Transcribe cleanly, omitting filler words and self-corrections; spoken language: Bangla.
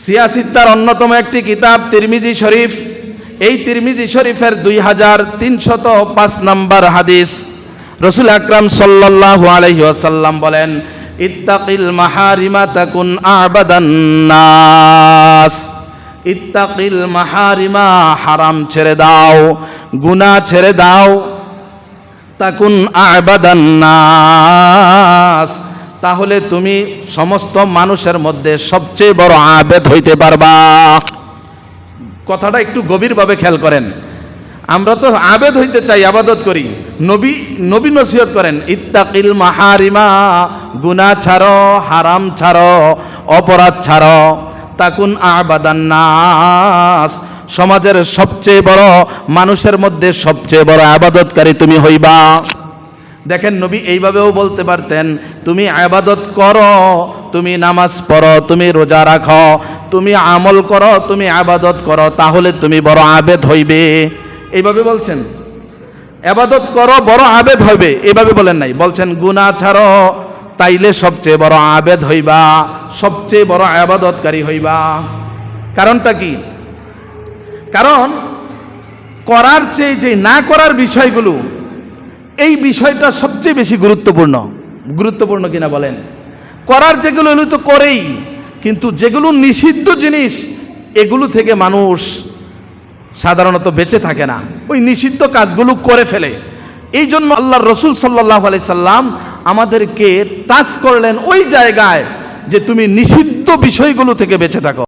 সিয়াসিত্তার অন্যতম একটি কিতাব তিরমিজি শরীফ। এই তিরমিজি শরীফের 2305 নম্বর হাদিস, রাসূল আকরাম সাল্লাল্লাহু আলাইহি ওয়াসাল্লাম বলেন, ইত্তাকিল মাহারিমা তাকুন আবাদান নাস। ইত্তাকিল মাহারিমা, হারাম ছেড়ে দাও, গুনাহ ছেড়ে দাও, তাকুন আবাদান নাস, তাহলে তুমি সমস্ত মানুষের মধ্যে সবচেয়ে বড় আবেদ হইতে পারবা। কথাটা একটু গভীরভাবে খেয়াল করেন। আমরা তো আবেদ হইতে চাই, আবাদত করি। নবী নসিহত করেন, ইত্তাকিল মাহারিমা, গুনাহ ছাড়ো, হারাম ছাড়ো, অপরাধ ছাড়ো, তাকুন আবাদান নাস, সমাজের সবচেয়ে বড়, মানুষের মধ্যে সবচেয়ে বড় আবাদতকারী তুমি হইবা। দেখেন, নবী এইভাবেও বলতে পারতেন, তুমি আবাদত করো, তুমি নামাজ পড়ো, তুমি রোজা রাখো, তুমি আমল করো, তুমি আবাদত করো, তাহলে তুমি বড় আবেদ হইবে। এইভাবে বলছেন, আবাদত করো বড় আবেদ হইবে, এইভাবে বলেন নাই। বলছেন গুনাহ ছাড়ো, তাইলে সবচেয়ে বড় আবেদ হইবা, সবচেয়ে বড় আবাদতকারী হইবা। কারণটা কি? কারণ করার চেয়ে যে না করার বিষয়গুলো, এই বিষয়টা সবচেয়ে বেশি গুরুত্বপূর্ণ কিনা বলেন? করার যেগুলো এগুলো তো করেই, কিন্তু যেগুলো নিষিদ্ধ জিনিস, এগুলো থেকে মানুষ সাধারণত বেঁচে থাকে না, ওই নিষিদ্ধ কাজগুলো করে ফেলে। এই জন্য আল্লাহর রাসূল সাল্লাল্লাহু আলাইহি সাল্লাম আমাদেরকে টাচ করলেন ওই জায়গায় যে তুমি নিষিদ্ধ বিষয়গুলো থেকে বেঁচে থাকো।